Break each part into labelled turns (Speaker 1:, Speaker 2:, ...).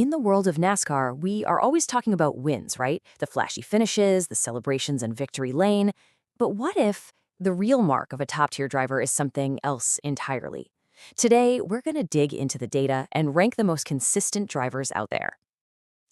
Speaker 1: in the world of NASCAR, we are always talking about wins, right? The flashy finishes, the celebrations in victory lane. But what if the real mark of a top-tier driver is something else entirely? Today, we're going to dig into the data and rank the most consistent drivers out there.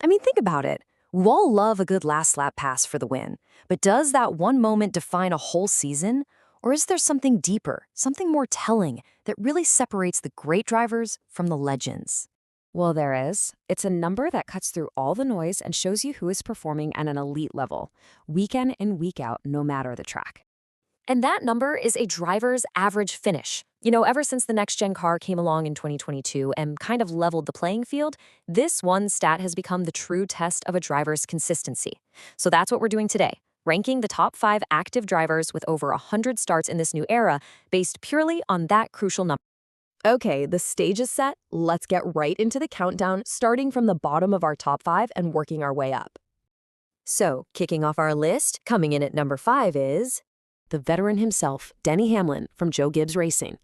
Speaker 1: I mean, think about it. We all love a good last lap pass for the win. But does that one moment define a whole season? Or is there something deeper, something more telling that really separates the great drivers from the legends?
Speaker 2: Well, there is. It's a number that cuts through all the noise and shows you who is performing at an elite level, week in and week out, no matter the track.
Speaker 1: And that number is a driver's average finish. Ever since the next-gen car came along in 2022 and kind of leveled the playing field, this one stat has become the true test of a driver's consistency. So that's what we're doing today, ranking the top 5 active drivers with over 100 starts in this new era based purely on that crucial number. Okay, the stage is set. Let's get right into the countdown, starting from the bottom of our top 5 and working our way up. So, kicking off our list, coming in at number 5 is the veteran himself, Denny Hamlin from Joe Gibbs Racing.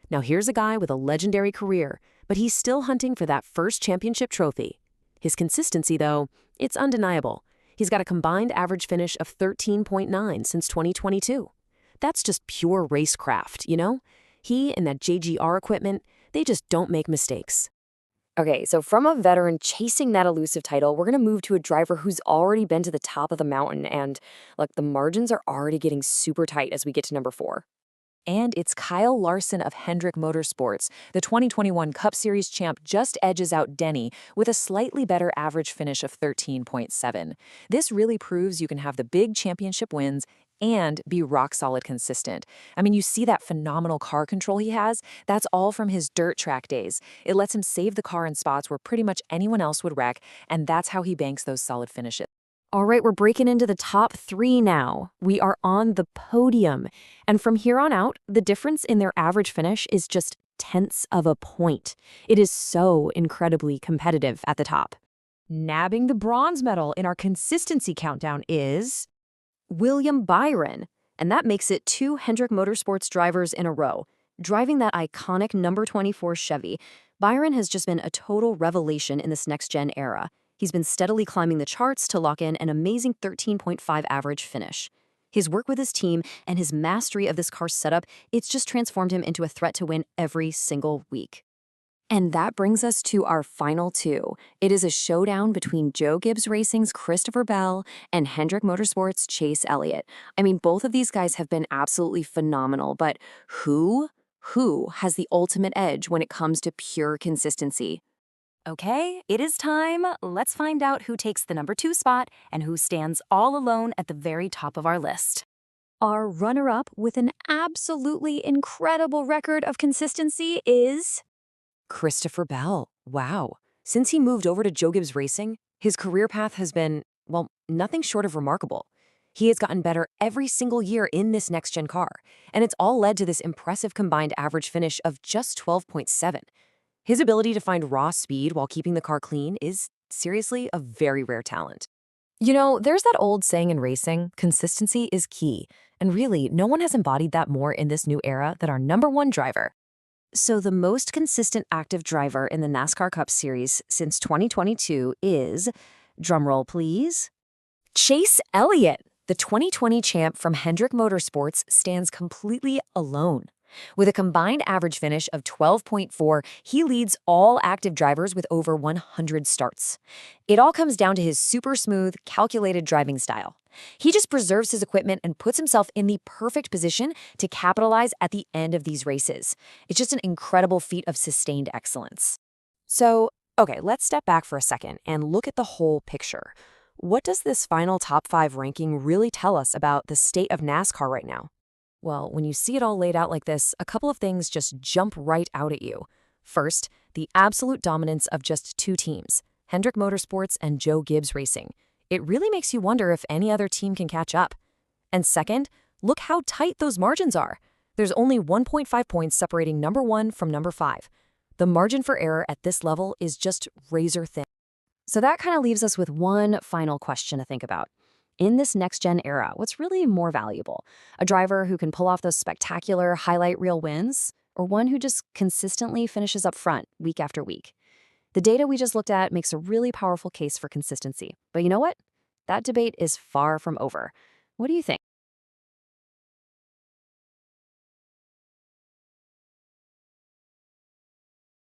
Speaker 1: Now here's a guy with a legendary career, but he's still hunting for that first championship trophy. His consistency, though, it's undeniable. He's got a combined average finish of 13.9 since 2022. That's just pure racecraft, you know? He and that JGR equipment, they just don't make mistakes. Okay, so from a veteran chasing that elusive title, we're going to move to a driver who's already been to the top of the mountain, and look, the margins are already getting super tight as we get to number 4. And it's Kyle Larson of Hendrick Motorsports. The 2021 Cup Series champ just edges out Denny with a slightly better average finish of 13.7. This really proves you can have the big championship wins and be rock-solid consistent. I mean, you see that phenomenal car control he has? That's all from his dirt track days. It lets him save the car in spots where pretty much anyone else would wreck, and that's how he banks those solid finishes. All right, we're breaking into the top 3 now. We are on the podium. And from here on out, the difference in their average finish is just tenths of a point. It is so incredibly competitive at the top. Nabbing the bronze medal in our consistency countdown is William Byron, and that makes it 2 Hendrick Motorsports drivers in a row. Driving that iconic number 24 Chevy, Byron has just been a total revelation in this next-gen era. He's been steadily climbing the charts to lock in an amazing 13.5 average finish. His work with his team and his mastery of this car's setup, it's just transformed him into a threat to win every single week. And that brings us to our final 2. It is a showdown between Joe Gibbs Racing's Christopher Bell and Hendrick Motorsports' Chase Elliott. I mean, both of these guys have been absolutely phenomenal, but who has the ultimate edge when it comes to pure consistency? Okay, it is time. Let's find out who takes the number 2 spot and who stands all alone at the very top of our list. Our runner-up with an absolutely incredible record of consistency is Christopher Bell. Wow. Since he moved over to Joe Gibbs Racing, his career path has been, well, nothing short of remarkable. He has gotten better every single year in this next-gen car, and it's all led to this impressive combined average finish of just 12.7. His ability to find raw speed while keeping the car clean is seriously a very rare talent. There's that old saying in racing, consistency is key, and really, no one has embodied that more in this new era than our number 1 driver. So the most consistent active driver in the NASCAR Cup Series since 2022 is, drumroll please, Chase Elliott. The 2020 champ from Hendrick Motorsports stands completely alone. With a combined average finish of 12.4, he leads all active drivers with over 100 starts. It all comes down to his super smooth, calculated driving style. He just preserves his equipment and puts himself in the perfect position to capitalize at the end of these races. It's just an incredible feat of sustained excellence. So, okay, let's step back for a second and look at the whole picture. What does this final top 5 ranking really tell us about the state of NASCAR right now? Well, when you see it all laid out like this, a couple of things just jump right out at you. First, the absolute dominance of just 2 teams, Hendrick Motorsports and Joe Gibbs Racing. It really makes you wonder if any other team can catch up. And second, look how tight those margins are. There's only 1.5 points separating number 1 from number 5. The margin for error at this level is just razor thin. So that kind of leaves us with one final question to think about. In this next-gen era, what's really more valuable? A driver who can pull off those spectacular highlight reel wins, or one who just consistently finishes up front week after week? The data we just looked at makes a really powerful case for consistency. But you know what? That debate is far from over. What do you think?